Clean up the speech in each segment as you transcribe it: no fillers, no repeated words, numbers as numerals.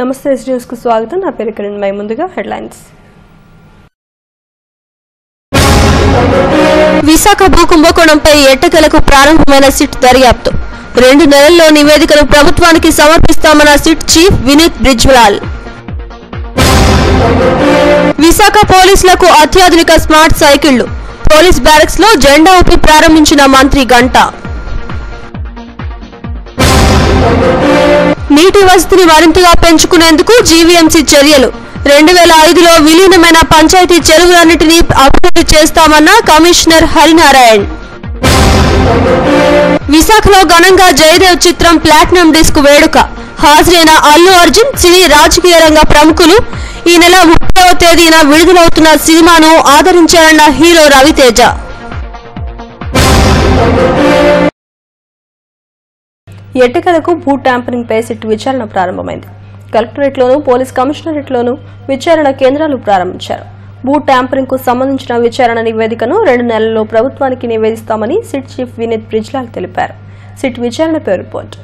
నమస్తే న్యూస్ కు స్వాగతం. నా పేరు కిరణ్. ముందుగా హెడ్లైన్స్. విశాఖ భూ కుంభకోణంపై ఎట్టకేలకు ప్రారంభమైన సిట్ దర్యాప్తు. 2 నెలల్లో నివేదికను ప్రభుత్వానికి సమర్పిస్తామన్న సిట్ చీఫ్ వినీత్ బ్రిజ్లాల్. విశాఖ పోలీసులకు అత్యాధునిక స్మార్ట్ సైకిళ్లు. పోలీస్ బ్యారక్స్ లో జెండా ఊపి ప్రారంభించిన మంత్రి గంటా. నీటి వసతిని మరింతగా పెంచుకునేందుకు జీవీఎంసీ చర్యలు. 2005లో విలీనమైన పంచాయతీ చెరువులన్నింటినీ అభివృద్ధి చేస్తామన్న కమిషనర్ హరినారాయణ్. విశాఖలో ఘనంగా జయదేవ్ చిత్రం ప్లాటినం డిస్క్ వేడుక. హాజరైన అల్లు అర్జున్, సినీ రాజకీయ రంగ ప్రముఖులు. ఈ నెల 30వ తేదీన విడుదలవుతున్న సినిమాను ఆదరించారన్న హీరో రవితేజ. ఎట్టకేలకు భూ ట్యాంపరింగ్ పై సిట్ విచారణ ప్రారంభమైంది. కలెక్టరేట్లోనూ పోలీస్ కమిషనరేట్లోనూ విచారణ కేంద్రాలు ప్రారంభించారు. భూ ట్యాంపరింగ్ కు సంబంధించిన విచారణ నివేదికను 2 నెలల్లో ప్రభుత్వానికి నివేదిస్తామని సిట్ చీఫ్ వినీత్ బ్రిజ్లాల్ తెలిపారు. సిట్ విచారణపై రిపోర్ట్.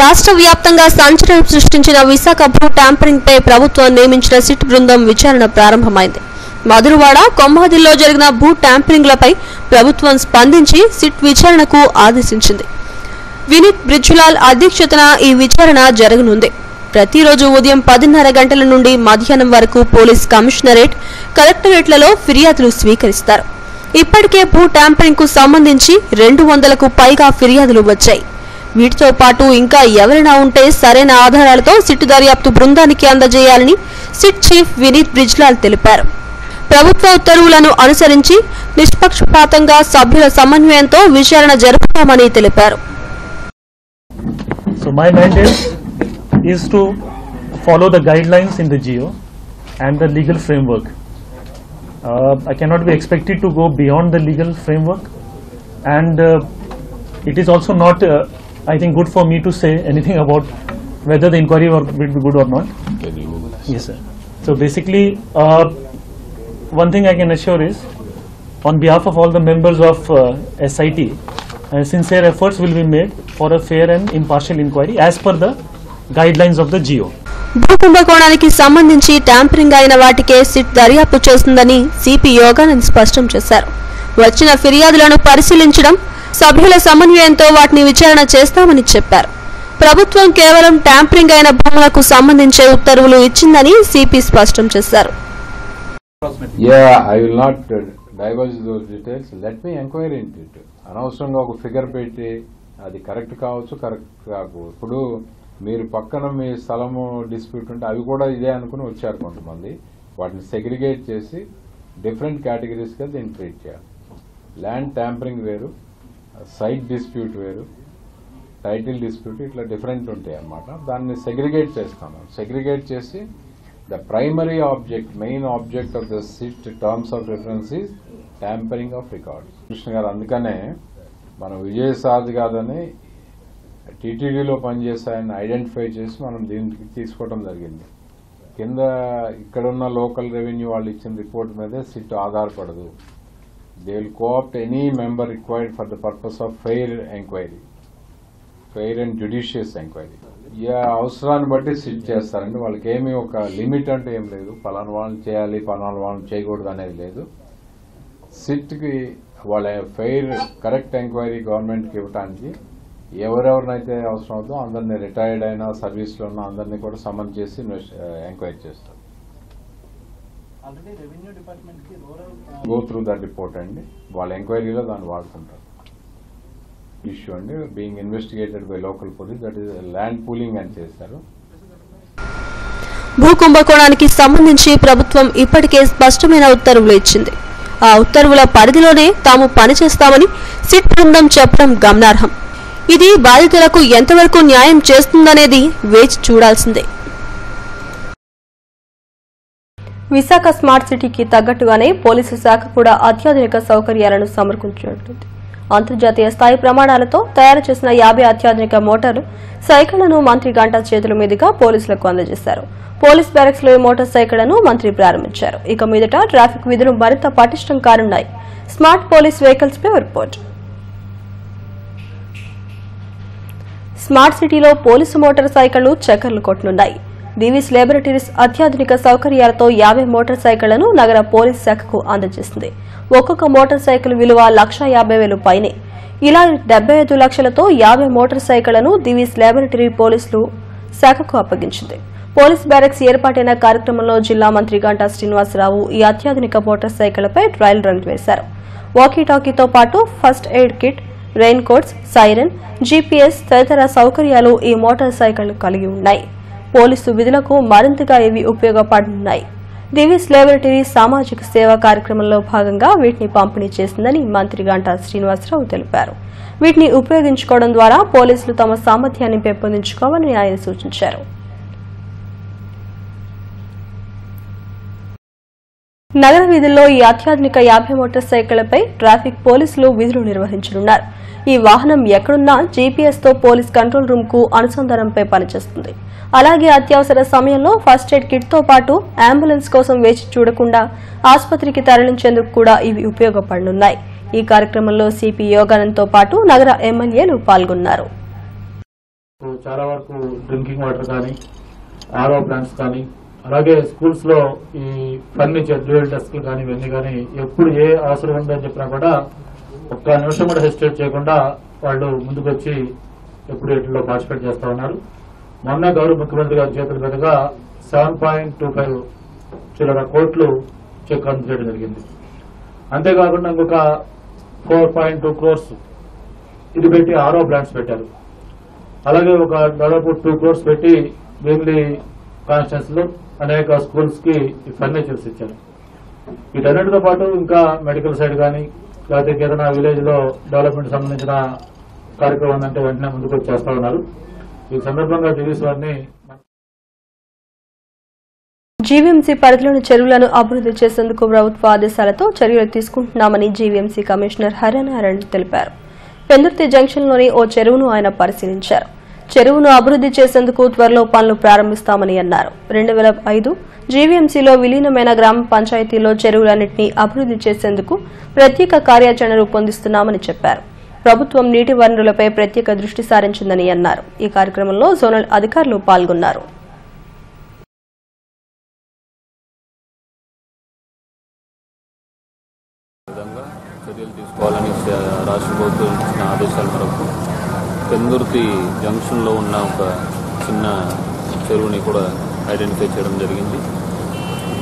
రాష్ట్ర వ్యాప్తంగా సంచలనం సృష్టించిన విశాఖ భూ ట్యాంపరింగ్ పై ప్రభుత్వం నియమించిన సిట్ బృందం విచారణ ప్రారంభమైంది. మధురవాడ, కొమ్మాదిల్లో జరిగిన భూ ట్యాంపరింగ్లపై ప్రభుత్వం స్పందించి సిట్ విచారణకు ఆదేశించింది. వినీత్ బ్రిజ్లాల్ అధ్యక్షతన ఈ విచారణ జరగనుంది. ప్రతిరోజు ఉదయం 10:30 గంటల నుండి మధ్యాహ్నం వరకు పోలీస్ కమిషనరేట్, కలెక్టరేట్లలో ఫిర్యాదులు స్వీకరిస్తారు. ఇప్పటికే భూ ట్యాంపరింగ్ కు సంబంధించి 200కు పైగా ఫిర్యాదులు వచ్చాయి. వీటితో పాటు ఇంకా ఎవరైనా ఉంటే సరైన ఆధారాలతో సిట్ దర్యాప్తు బృందానికి అందజేయాలని సిట్ చీఫ్ వినీత్ బ్రిజ్లాల్ తెలిపారు. ప్రభుత్వ ఉత్తర్వులను అనుసరించి నిష్పక్షపాతంగా సభ్యుల సమన్వయంతో విచారణ జరుపుతామని తెలిపారు. So my mandate is to follow the guidelines in the GO and the legal framework. I cannot be expected to go beyond the legal framework, and it is also not, I think, good for me to say anything about whether the inquiry will be good or not. Yes, sir. So basically, one thing I can assure is, on behalf of all the members of SIT, sincere efforts will be made for a fair and impartial inquiry as per the guidelines of the GO. భూ కుంభకోణానికి సంబంధించి tampering అయిన వాటికే SIT దర్యాప్తు చేస్తుందని CP Yoganand స్పష్టం చేశారు. వచ్చిన ఫిర్యాదులను పరిశీలించడం, సభ్యుల సమన్వయంతో వాటిని విచారణ చేస్తామని చెప్పారు. ప్రభుత్వం కేవలం ట్యాంపరింగ్ అయిన భూములకు సంబంధించే ఉత్తర్వులు ఇచ్చిందని సిపి స్పష్టం చేశారు. I will not divulge those details. Let me inquire into it. అనవసరంగా ఒక ఫిగర్ పెట్టి అది కరెక్ట్ కావచ్చు, కరెక్ట్ కాకపోవచ్చు. ఇప్పుడు మీరు పక్కన మీ స్థలము డిస్ప్యూట్ ఉంటే అవి కూడా ఇదే అనుకుని వచ్చారు కొంతమంది. వాటిని సెగ్రిగేట్ చేసి డిఫరెంట్ కేటగిరీస్గా దీన్ని ట్రీట్ చేయాలి. ల్యాండ్ ట్యాంపరింగ్ వేరు, సైట్ డిస్ప్యూట్ వేరు, టైటిల్ డిస్ప్యూట్, ఇట్లా డిఫరెంట్ ఉంటాయి అన్నమాట. దాన్ని సెగ్రిగేట్ చేస్తాము. సెగ్రిగేట్ చేసి the primary object, main object of the SIT terms of reference is tampering of records. Krishna గారు అందుకనే మనం విజయసాద్ కాదని టీటీడీలో పనిచేసాయని ఐడెంటిఫై చేసి మనం దీనికి తీసుకోవడం జరిగింది. కింద ఇక్కడున్న లోకల్ రెవెన్యూ వాళ్ళు ఇచ్చిన రిపోర్ట్ మీదే సిట్ ఆధారపడదు. They will co-opt any member required for the purpose of fair enquiry, fair and judicious enquiry. అవసరాన్ని బట్టి సిట్ చేస్తారండి. వాళ్ళకి ఏమీ ఒక లిమిట్ అంటే ఏం లేదు, పలానా వాళ్ళని చేయాలి, పలానా వాళ్ళని చేయకూడదు అనేది లేదు. సిట్కి వాళ్ళ ఫెయిర్ కరెక్ట్ ఎంక్వైరీ గవర్నమెంట్కి ఇవ్వడానికి ఎవరెవరినైతే అవసరం అవుతుందో అందరినీ, రిటైర్డ్ అయినా సర్వీస్లో ఉన్న అందరినీ కూడా సమన్ చేసి ఎంక్వైరీ చేస్తారు. గో త్రూ దట్ రిపోర్ట్ అండి, వాళ్ళ ఎంక్వైరీలో దాన్ని వాడుకుంటారు. ఇష్యూ అండి, being investigated by local police, that is land pooling అని చేశారు. భూ కుంభకోణానికి సంబంధించి ప్రభుత్వం ఇప్పటికే స్పష్టమైన ఉత్తర్వులు ఇచ్చింది. ఆ ఉత్తర్వుల పరిధిలోనే తాము పనిచేస్తామని సిట్ బృందం చెప్పడం గమనార్హం. ఇది బాధితులకు ఎంతవరకు న్యాయం చేస్తుందనేది వేచి చూడాల్సిందే. విశాఖ స్మార్ట్ సిటీకి తగ్గట్టుగానే పోలీసు శాఖ కూడా అత్యాధునిక సౌకర్యాలను సమకూర్చుంటుంది. అంతర్జాతీయ స్థాయి ప్రమాణాలతో తయారు చేసిన 50 అత్యాధునిక మోటార్లు సైకిళ్లను మంత్రి గంటా చేతుల మీదుగా పోలీసులకు అందజేశారు. పోలీస్ బ్యారక్స్ లో ఈ మోటార్ సైకిళ్లను మంత్రి ప్రారంభించారు. ఇక మీదట ట్రాఫిక్ విధులు మరింత పటిష్టం కానున్నాయి. స్మార్ట్ పోలీస్ వెహికల్స్ పై రిపోర్ట్. స్మార్ట్ సిటీలో పోలీసు మోటార్ సైకిళ్లు చక్కర్లు కొట్టనున్నాయి. దివీస్ లేబొరేటరీస్ అత్యాధునిక సౌకర్యాలతో 50 మోటార్ సైకిళ్లను నగర పోలీస్ శాఖకు అందజేసింది. ఒక్కొక్క మోటార్ సైకిల్ విలువ 1,50,000 పైనే. ఇలా 75 లక్షలతో 50 మోటార్ సైకిళ్లను దివీస్ లేబొరేటరీ పోలీసులు శాఖకు అప్పగించింది. పోలీస్ బ్యారక్స్ ఏర్పాటైన కార్యక్రమంలో జిల్లా మంత్రి గంటా శ్రీనివాసరావు ఈ అత్యాధునిక మోటార్ సైకిళ్లపై ట్రయల్ రన్ వేశారు. వాకీటాకీతో పాటు first aid kit, rain coats, siren, GPS తదితర సౌకర్యాలు ఈ మోటార్ సైకిళ్లు కలిగి ఉన్నాయి. పోలీసు విధులకు మరింతగా ఇవి ఉపయోగపడనున్నాయి. దివీస్ లేబొరేటరీ సామాజిక సేవా కార్యక్రమంలో భాగంగా వీటిని పంపిణీ చేసిందని మంత్రి గంటా శ్రీనివాసరావు తెలిపారు. వీటిని ఉపయోగించుకోవడం ద్వారా పోలీసులు తమ సామర్థ్యాన్ని పెంపొందించుకోవాలని ఆయన సూచించారు. నగర వీధుల్లో ఈ అత్యాధునిక 50 మోటార్ సైకిళ్లపై ట్రాఫిక్ పోలీసులు విధులు నిర్వహించనున్నారు. ఈ వాహనం ఎక్కడున్నా జీపీఎస్తో పోలీస్ కంట్రోల్ రూమ్ కు అనుసంధానంపై పనిచేస్తుంది. అలాగే అత్యవసర సమయంలో ఫస్ట్ ఎయిడ్ కిట్ తో పాటు అంబులెన్స్ కోసం వేచి చూడకుండా ఆసుపత్రికి తరలించేందుకు కూడా ఇవి ఉపయోగపడనున్నాయి. ఈ కార్యక్రమంలో సిపి యోగానంద్తో పాటు నగర ఎమ్మెల్యేలు పాల్గొన్నారు. చాలా వరకు డ్రింకింగ్ వాటర్ కానీ, ఆర్ఓ ప్లాంట్స్ కానీ, అలాగే స్కూల్స్ లో ఈ ఫర్నిచర్ డ్యూయల్ డెస్క్ కానీ ఇవన్నీ కానీ ఎప్పుడు ఏ అవసరం ఉందని చెప్పినా కూడా ఒక్క నిమిషం కూడా హెసిటేట్ చేయకుండా వాళ్ళు ముందుకు వచ్చి ఎప్పుడు వీటిలో పార్టిసిపేట్ చేస్తా ఉన్నారు. మొన్న గౌరవ ముఖ్యమంత్రి గారి చేతుల మీదుగా 7.25 చిల్లర కోట్లు చెక్ అందజేయడం జరిగింది. అంతేకాకుండా ఇంకొక 4.2 crores ఇది పెట్టి ఆర్ఓ ప్లాంట్స్ పెట్టారు. అలాగే ఒక దాదాపు 2 crores పెట్టి భీమిలి కాన్స్టిట్యూన్సీ లో అనేక స్కూల్స్ కి ఫర్నిచర్స్ ఇచ్చారు. వీటన్నిటితో పాటు ఇంకా మెడికల్ సైడ్ కానీ లేకపోతే ఏదైనా విలేజ్ లో డెవలప్మెంట్ సంబంధించిన కార్యక్రమం అంటే వెంటనే ముందుకు వచ్చేస్తా ఉన్నారు. ఈ సందర్భంగా దివీస్ వారిని జీవీఎంసీ పరిధిలోని చెరువులను అభివృద్ది చేసేందుకు ప్రభుత్వ ఆదేశాలతో చర్యలు తీసుకుంటున్నామని జీవీఎంసీ కమిషనర్ హరినారాయణ తెలిపారు. పెందుర్తి జంక్షన్లోని ఓ చెరువును ఆయన పరిశీలించారు. చెరువును అభివృద్ది చేసేందుకు త్వరలో పనులు ప్రారంభిస్తామని అన్నారు. 2005 జీవీఎంసీలో విలీనమైన గ్రామ పంచాయతీలో చెరువులన్నింటినీ అభివృద్ది చేసేందుకు ప్రత్యేక కార్యాచరణ రూపొందిస్తున్నామని చెప్పారు. ప్రభుత్వం నీటి వనరులపై ప్రత్యేక దృష్టి సారించిందని అన్నారు. ఈ కార్యక్రమంలో జోనల్ అధికారులు పాల్గొన్నారు. చర్యలు తీసుకోవాలని రాష్ట్ర ప్రభుత్వం ఇచ్చిన ఆదేశాల మేరకు పెందుర్తి జంక్షన్లో ఉన్న ఒక చిన్న చెరువుని కూడా ఐడెంటిఫై చేయడం జరిగింది.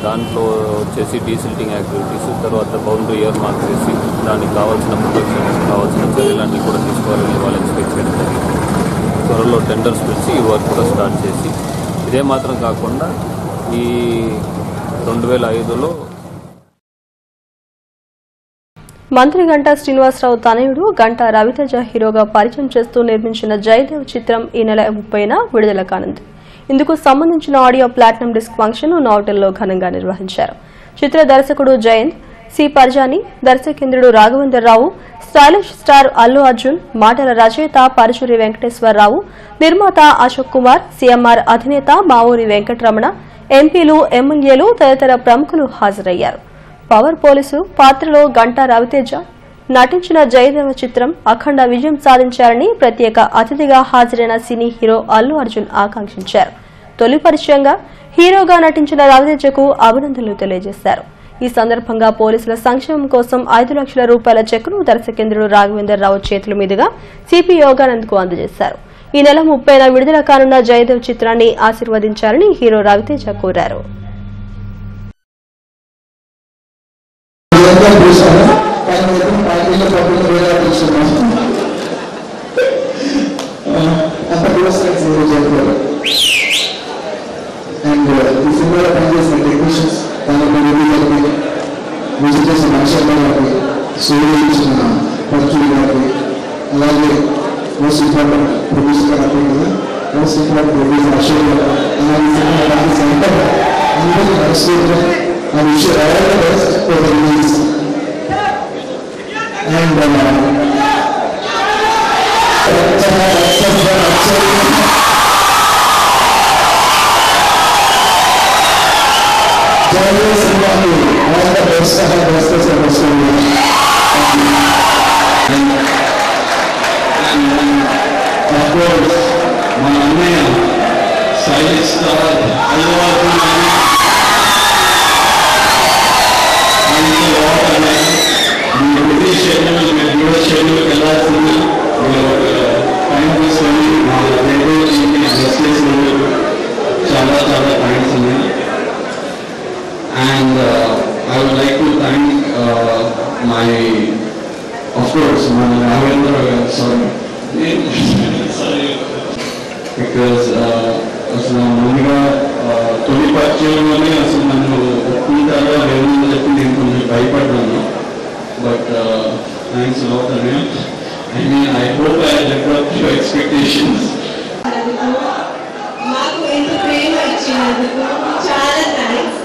దాంట్లో వచ్చేసి డీసిల్టింగ్ యాక్టివిటీస్, తర్వాత బౌండరీ ఇయర్ మార్క్ చేసి దానికి కావాల్సిన ప్రొటెక్షన్ కావాల్సిన చర్యలన్నీ కూడా తీసుకోవాలని వాళ్ళు ఎక్స్పెక్ట్ చేయడం జరిగింది. త్వరలో టెండర్స్ పిలిచి ఈ వర్క్ కూడా స్టార్ట్ చేసి ఇదే మాత్రం కాకుండా ఈ 2005లో మంత్రి గంటా శ్రీనివాసరావు తనయుడు గంటా రవితేజ హీరోగా పరిచయం చేస్తూ నిర్మించిన జయదేవ్ చిత్రం ఈ నెల 30న విడుదల కానుంది. ఇందుకు సంబంధించిన ఆడియో ప్లాటినం డిస్క్ ఫంక్షన్ నోటల్లో ఘనంగా నిర్వహించారు. చిత్ర దర్శకుడు జయంత్, సి పర్జాని, దర్శకేంద్రుడు రాఘవేంద్రరావు, స్టైలిష్ స్టార్ అల్లు అర్జున్, మాటల రచయిత పరుచూరి వెంకటేశ్వరరావు, నిర్మాత అశోక్ కుమార్, సీఎంఆర్ అధినేత మావూరి వెంకటరమణ, ఎంపీలు, ఎమ్మెల్యేలు తదితర ప్రముఖులు హాజరయ్యారు. పవర్ పోలీసు పాత్రలో గంటా రవితేజ నటించిన జయదేవ చిత్రం అఖండ విజయం సాధించారని ప్రత్యేక అతిథిగా హాజరైన సినీ హీరో అల్లు అర్జున్ ఆకాంక్షించారు. తొలి పరిచయంగా హీరోగా నటించిన రవితేజకు అభినందనలు తెలియజేశారు. ఈ సందర్భంగా పోలీసుల సంక్షేమం కోసం 5 లక్షల రూపాయల చెక్కును దర్శకేంద్రుడు రాఘవేంద్రరావు చేతుల మీదుగా సిపి యోగానంద్కు అందజేశారు. ఈ నెల 30న విడుదల కానున్న జయదేవ్ చిత్రాన్ని ఆశీర్వదించాలని హీరో రవితేజ కోరారు. Of course, And I would like to thank of course, my Ravindra, because అసలు ముందుగా తొలి పరిచయంలోనే అసలు నన్ను ఒప్పుకుంటారా లేదని చెప్పి నేను కొంచెం భయపడ్డాను. బట్ థ్యాంక్స్ లాట్ అన్నయ్య. I hope I lived up to your expectations. మాకు ఎంత ప్రేమ ఇచ్చినందుకు చాలా thanks.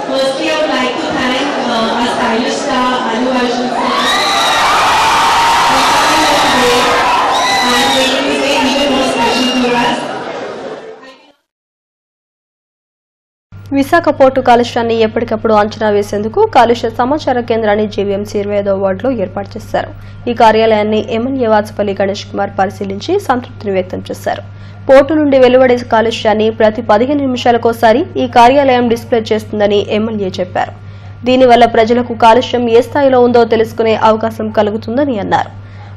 Firstly, I would like to thank our stylist star, Allu Arjun sir, for coming out today and making this day even more special for us. Visakha port కాలుష్యాన్ని ఎప్పటికప్పుడు అంచనా వేసేందుకు కాలుష్య సమాచార కేంద్రాన్ని జీవీఎంసీ 25వ వార్డులో ఏర్పాటు చేశారు. ఈ కార్యాలయాన్ని ఎమ్మెల్యే వాచపల్లి గణేష్ కుమార్ పరిశీలించి సంతృప్తిని వ్యక్తం చేశారు. పోర్టు నుండి వెలువడే కాలుష్యాన్ని ప్రతి 15 నిమిషాలకోసారి ఈ కార్యాలయం డిస్ప్లే చేస్తుందని ఎమ్మెల్యే చెప్పారు. దీనివల్ల ప్రజలకు కాలుష్యం ఏ స్థాయిలో ఉందో తెలుసుకునే అవకాశం కలుగుతుందని అన్నారు.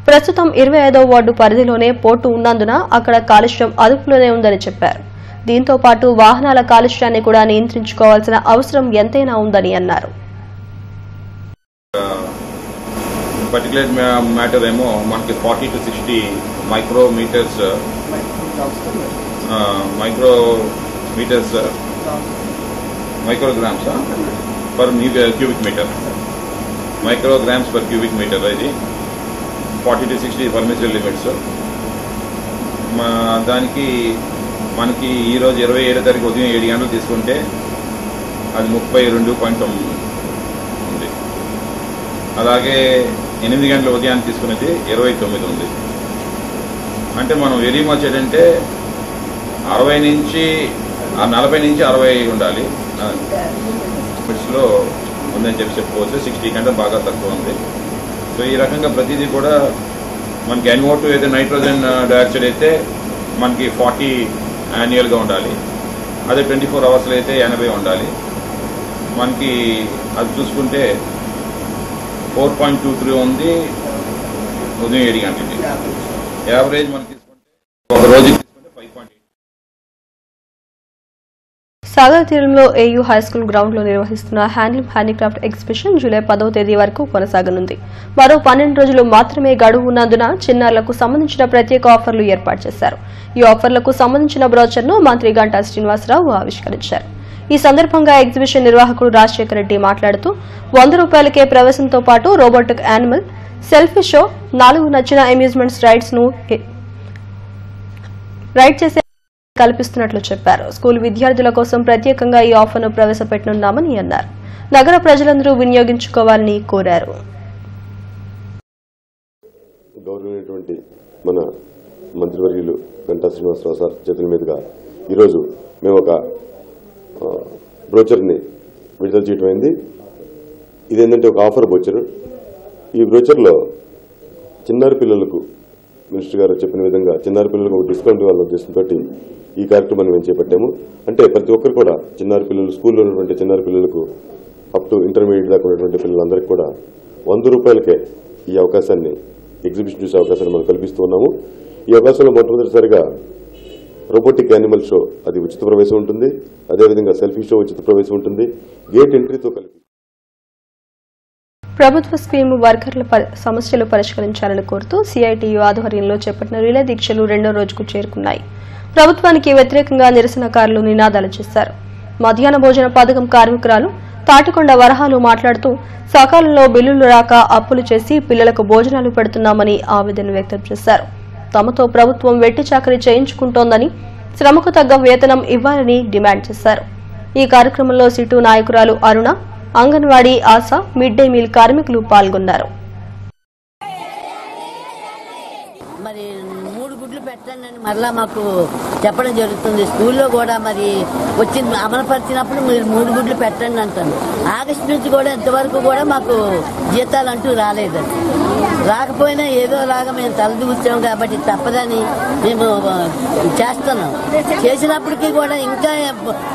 ప్రస్తుతం 25వ వార్డు పరిధిలోనే పోర్టు ఉన్నందున అక్కడ కాలుష్యం అదుపులోనే ఉందని చెప్పారు. దీంతో పాటు వాహనాల కాలుష్యాన్ని కూడా నియంత్రించుకోవాల్సిన అవసరం ఎంతైనా ఉందని అన్నారు. పర్టికులర్ మ్యాటర్ ఏమో మనకి 40 to 60 micrometres micrograms per cubic metre, micrograms per cubic metre. ఇది 40 to 60 పర్మిసిబుల్ లిమిట్స్. దానికి మనకి ఈరోజు 27వ తారీఖు ఉదయం 7 గంటలు తీసుకుంటే అది 32.9 ఉంది. అలాగే 8 గంటల ఉదయాన్ని తీసుకునేది 29 ఉంది. అంటే మనం వెరీ మచ్ ఏంటంటే 40 నుంచి 60 ఉండాలి లో ఉందని చెప్పుకోవచ్చు. 60 కంటే బాగా తక్కువ ఉంది. సో ఈ రకంగా ప్రతిదీ కూడా మనకి NO2 అయితే నైట్రోజన్ డయాక్సైడ్ అయితే మనకి 40 యాన్యువల్గా ఉండాలి. అదే 24 అవర్స్లో అయితే 80 ఉండాలి. మనకి అది చూసుకుంటే 4.23 ఉంది ఉదయం 7 గంటలకి. యావరేజ్ మనం తీసుకుంటే ఒక రోజుకి తీసుకుంటే 5.8. సాగర్ తీరంలో ఏయూ హైస్కూల్ గ్రౌండ్ లో నిర్వహిస్తున్న హ్యాండ్లూమ్ హ్యాండీక్రాఫ్ట్ ఎగ్జిబిషన్ జూలై 10వ తేదీ వరకు కొనసాగనుంది. మరో 12 రోజులు మాత్రమే గడువు ఉన్నందున చిన్నారులకు సంబంధించిన ప్రత్యేక ఆఫర్లు ఏర్పాటు చేశారు. ఈ ఆఫర్లకు సంబంధించిన బ్రోచర్ను మంత్రి గంటా శ్రీనివాసరావు ఆవిష్కరించారు. ఈ సందర్భంగా ఎగ్జిబిషన్ నిర్వాహకుడు రాజశేఖర రెడ్డి మాట్లాడుతూ 100 రూపాయలకే ప్రవేశంతో పాటు రోబోటిక్ యానిమల్, సెల్ఫీ షో, 4 నచ్చిన అమ్యూజ్మెంట్స్ రైడ్స్ ను రైడ్ చేసే కల్పిస్తున్నట్లు చెప్పారు. స్కూల్ విద్యార్థుల కోసం ప్రత్యేకంగా ఈ ఆఫర్ను ప్రవేశపెట్టనున్నామని అన్నారు. నగర ప్రజలందరూ వినియోగించుకోవాలని కోరారు. గౌరవనీయులైనటువంటి మన మంత్రివర్యులు గంటా శ్రీనివాసరావు సార్ చేతుల మీదుగా ఈరోజు మేము ఒక బ్రోచర్ని విడుదల చేయడం అయింది. ఇదేంటంటే ఒక ఆఫర్ బ్రోచర్. ఈ బ్రోచర్లో చిన్నారి పిల్లలకు మినిస్టర్ గారు చెప్పిన విధంగా చిన్నారి పిల్లలకు ఒక డిస్కౌంట్ ఇవ్వాలనే ఉద్దేశంతో ఈ కార్యక్రమాన్ని మేము చేపట్టాము. అంటే ప్రతి ఒక్కరు కూడా చిన్నారి పిల్లలు, స్కూల్లో ఉన్నటువంటి చిన్నారి పిల్లలకు అప్ టు ఇంటర్మీడియట్ దాకా ఉన్నటువంటి పిల్లలందరికీ కూడా 100 రూపాయలకే ఈ అవకాశాన్ని, ఎగ్జిబిషన్ చూసే అవకాశాన్ని మనం కల్పిస్తూ ఉన్నాము. ఈ అవకాశంలో మొట్టమొదటిసారిగా రోబోటిక్ యానిమల్ షో, అది ఉచిత ప్రవేశం ఉంటుంది. అదేవిధంగా సెల్ఫీ షో ఉచిత ప్రవేశం ఉంటుంది. గేట్ ఎంట్రీతో కలిపి ప్రభుత్వ స్కీమ్ వర్కర్ల సమస్యలు పరిష్కరించాలని కోరుతూ సిఐటియు ఆధ్వర్యంలో చేపట్టిన రిలే దీక్షలు 2వ రోజుకు చేరుకున్నాయి. ప్రభుత్వానికి వ్యతిరేకంగా నిరసనకారులు నినాదాలు చేశారు. మధ్యాహ్న భోజన పథకం కార్మికురాలు తాటికొండ వరహాలు మాట్లాడుతూ సకాలంలో బిల్లులు రాక అప్పులు చేసి పిల్లలకు భోజనాలు పెడుతున్నామని ఆవేదన వ్యక్తం చేశారు. తమతో ప్రభుత్వం వెట్టి చాకరీ చేయించుకుంటోందని, శ్రమకు తగ్గ వేతనం ఇవ్వాలని డిమాండ్ చేశారు. ఈ కార్యక్రమంలో సిటు నాయకురాలు అరుణ, అంగన్వాడీ ఆశ, మిడ్ డే మీల్ కార్మికులు పాల్గొన్నారు. మరి 3 గుడ్లు పెట్టండి అని మరలా మాకు చెప్పడం జరుగుతుంది. స్కూల్లో కూడా మరి వచ్చింది అమలుపరిచినప్పుడు మీరు 3 గుడ్లు పెట్టండి అంటాను. ఆగస్టు నుంచి కూడా ఇంతవరకు కూడా మాకు జీతాలు అంటూ రాలేదు. రాకపోయినా ఏదోలాగా మేము తలదూర్చాం కాబట్టి తప్పదని మేము చేస్తున్నాం. చేసినప్పటికీ కూడా ఇంకా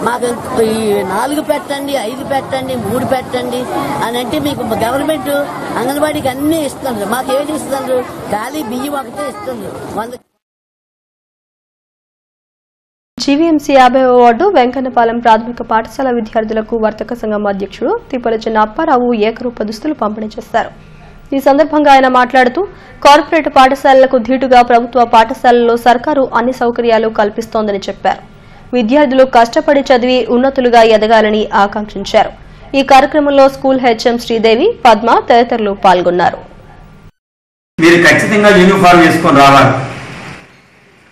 మాకు ఈ 4 పెట్టండి, 5 పెట్టండి, 3 పెట్టండి అని అంటే మీకు గవర్నమెంట్ అంగన్వాడీకి అన్నీ ఇస్తుంది. మాకు ఏది ఇస్తుంది? ఖాళీ బియ్యం ఒకటే ఇస్తుంది. 100 జీవీఎంసీ 50వ వార్డు వెంకన్నపాలెం ప్రాథమిక పాఠశాల విద్యార్థులకు వర్తక సంఘం అధ్యక్షుడు తిప్పలచిన అప్పారావు ఏకరూప దుస్తులు పంపిణీ చేశారు. ఈ సందర్భంగా ఆయన మాట్లాడుతూ కార్పొరేట్ పాఠశాలలకు ధీటుగా ప్రభుత్వ పాఠశాలల్లో సర్కారు అన్ని సౌకర్యాలు కల్పిస్తోందని చెప్పారు. విద్యార్థులు కష్టపడి చదివి ఉన్నతులుగా ఎదగాలని ఆకాంక్షించారు. ఈ కార్యక్రమంలో స్కూల్ హెచ్ఎం శ్రీదేవి, పద్మ తదితరులు పాల్గొన్నారు. మీరు ఖచ్చితంగా యూనిఫామ్ వేసుకొని రావాలి.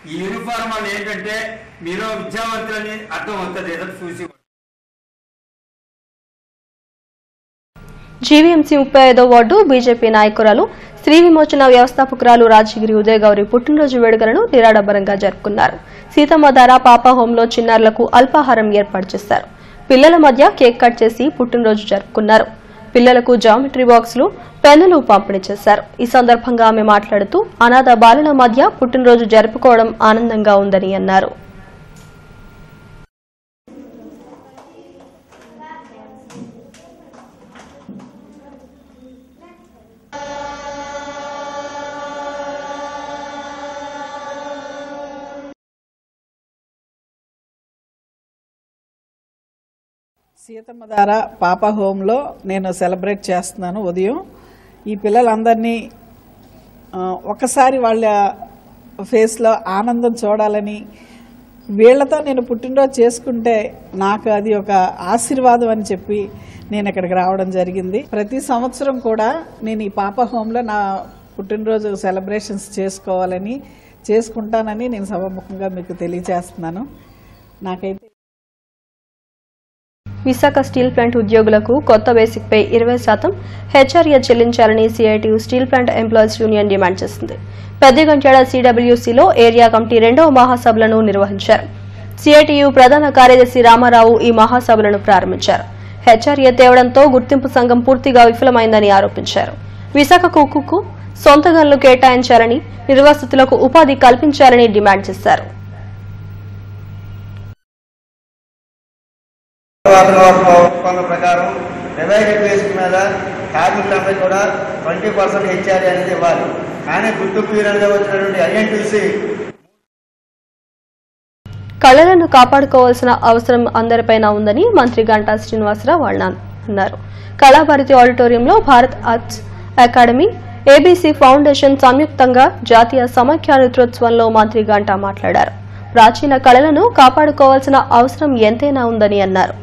ఈ యూనిఫామ్ అని ఏంటంటే మీరు విద్యావంతులని అర్థం అవుతుంది. ఏదో చూసి జీవీఎంసీ 35వ వార్డు బీజేపీ నాయకురాలు శ్రీ విమోచన వ్యవస్థాపకురాలు రాజగిరి ఉదయగౌరి పుట్టినరోజు వేడుకలను నిరాడంబరంగా జరుపుకున్నారు. సీతమ్మధార పాపా హోంలో చిన్నారులకు అల్పాహారం ఏర్పాటు చేశారు. పిల్లల మధ్య కేక్ కట్ చేసి పుట్టినరోజు జరుపుకున్నారు. పిల్లలకు జామెట్రీ బాక్సులు, పెన్నులు పంపిణీ చేశారు. ఈ సందర్భంగా ఆమె మాట్లాడుతూ అనాథ బాలల మధ్య పుట్టినరోజు జరుపుకోవడం ఆనందంగా ఉందని అన్నారు. సీతమ్మధార పాపా హోంలో నేను సెలబ్రేట్ చేస్తున్నాను ఉదయం. ఈ పిల్లలందరినీ ఒకసారి వాళ్ళ ఫేస్లో ఆనందం చూడాలని, వీళ్లతో నేను పుట్టినరోజు చేసుకుంటే నాకు అది ఒక ఆశీర్వాదం అని చెప్పి నేను ఇక్కడికి రావడం జరిగింది. ప్రతి సంవత్సరం కూడా నేను ఈ పాపా హోంలో నా పుట్టినరోజు సెలబ్రేషన్స్ చేసుకుంటానని నేను సభాముఖంగా మీకు తెలియజేస్తున్నాను. నాకైతే విశాఖ స్టీల్ ప్లాంట్ ఉద్యోగులకు కొత్త బేసిక్ పై 20% హెచ్ఆర్ఏ చెల్లించాలని CITU steel plant employees union demand చేసింది. పెద్దగంట్యాడ సిడబ్ల్యూసీలో ఏరియా కమిటీ 2వ మహాసభలను నిర్వహించారు. సిఐటియు ప్రధాన కార్యదర్శి రామారావు ఈ మహాసభలను ప్రారంభించారు. హెచ్ఆర్ఏ తేవడంతో గుర్తింపు సంఘం పూర్తిగా విఫలమైందని ఆరోపించారు. విశాఖకు ఉక్కుకు సొంత గనులు కేటాయించాలని, నిర్వాసితులకు ఉపాధి కల్పించాలని డిమాండ్ చేశారు. ఒప్పందం ప్రకారం రివైజ్డ్ బేసిక్ మీద కార్మికులందరికీ కూడా 20% హెచ్ఆర్ఏ అనేది ఇవ్వాలి. కానీ గుర్తింపు యూనియన్గా వచ్చినటువంటి ఐఎన్టీసీ కళలను కాపాడుకోవాల్సిన అవసరం అందరిపైన ఉందని మంత్రి గంటా శ్రీనివాసరావు అన్నారు. కళాభారతి ఆడిటోరియంలో Bharat arts academy, ABC foundation సంయుక్తంగా జాతీయ సమైక్య నృత్యోత్సవంలో మంత్రి గంటా మాట్లాడారు. ప్రాచీన కళలను కాపాడుకోవాల్సిన అవసరం ఎంతైనా ఉందని అన్నారు.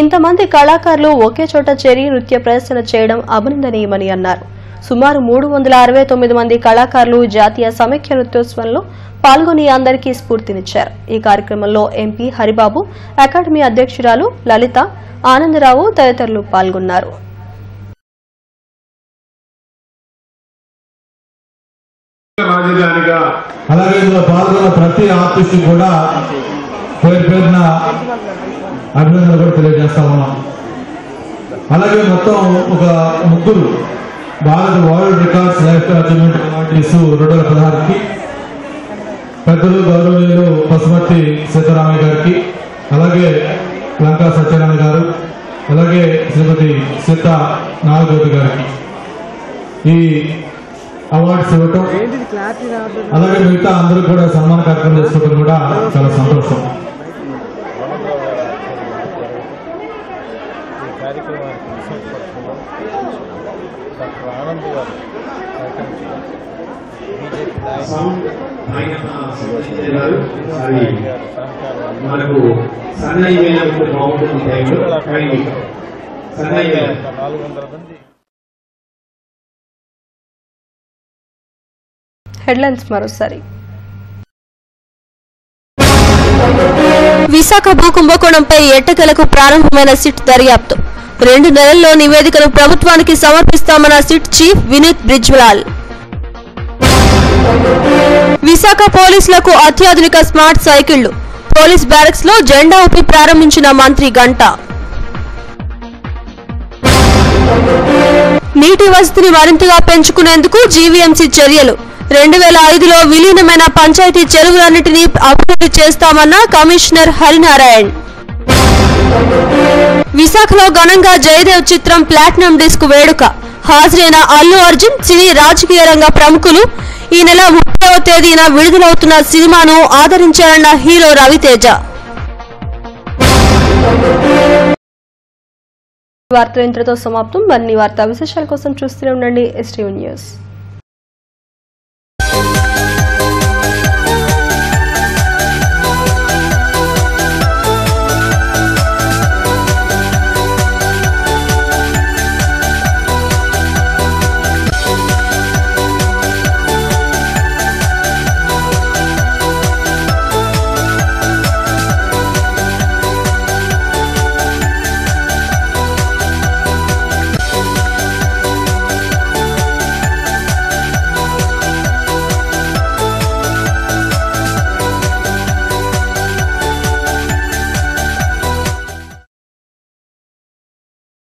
ఇంతమంది కళాకారులు ఒకే చోట చేరి నృత్య ప్రదర్శన చేయడం అభినందనీయమని అన్నారు. సుమారు 369 మంది కళాకారులు జాతీయ సమైక్య నృత్యోత్సవంలో పాల్గొని అందరికీ స్ఫూర్తినిచ్చారు. ఈ కార్యక్రమంలో ఎంపీ హరిబాబు, అకాడమీ అధ్యక్షురాలు లలిత, ఆనందరావు తదితరులు పాల్గొన్నారు. రాజధానిగా అలాగే ఇందులో పాల్గొన్న ప్రతి ఆర్టిస్ట్ కూడా పేరున అభినందనలు కూడా తెలియజేస్తా ఉన్నాం. అలాగే మొత్తం ఒక 3 Bharat world records life achievement awardees 2016కి పెద్దలు గౌరవనీయులు పసుమర్తి సీతారామయ్య గారికి, అలాగే లంకా సత్యనారాయణ గారు, అలాగే శ్రీమతి సీతా నాగజ్యోతి గారికి ఈ అవార్డ్స్ ఇవ్వటం, అలాగే మిగతా అందరూ కూడా సన్మాన కార్యక్రమం చేసుకోవడం కూడా చాలా సంతోషం. మనకు సన్నయ్య బాగుంటుంది. హెడ్లైన్స్ మరోసారి. విశాఖ భూ కుంభకోణంపై ఎట్టకేలకు ప్రారంభమైన సిట్ దర్యాప్తు. 2 నెలల్లో నివేదికను ప్రభుత్వానికి సమర్పిస్తామన్న సిట్ చీఫ్ వినీత్ బ్రిజ్లాల్. విశాఖ పోలీసులకు అత్యాధునిక స్మార్ట్ సైకిళ్లు. పోలీస్ బ్యారక్స్ లో జెండా ఊపి ప్రారంభించిన మంత్రి గంటా. నీటి వసతిని మరింతగా పెంచుకునేందుకు జీవీఎంసీ చర్యలు 2005లో విలీనమైన పంచాయతీ చెరువులన్నింటినీ అభివృద్ధి చేస్తామన్న కమిషనర్ హరినారాయణ్. విశాఖలో ఘనంగా జయదేవ్ చిత్రం ప్లాటినం డిస్క్ వేడుక. హాజరైన అల్లు అర్జున్, సినీ రాజకీయ రంగ ప్రముఖులు. ఈ నెల 30వ తేదీన విడుదలవుతున్న సినిమాను ఆదరించారన్న హీరో రవితేజ. వార్తలు ఇంతటితో సమాప్తం. మరిన్ని వార్తా విశేషాల కోసం చూస్తూనే ఉండండి STV న్యూస్.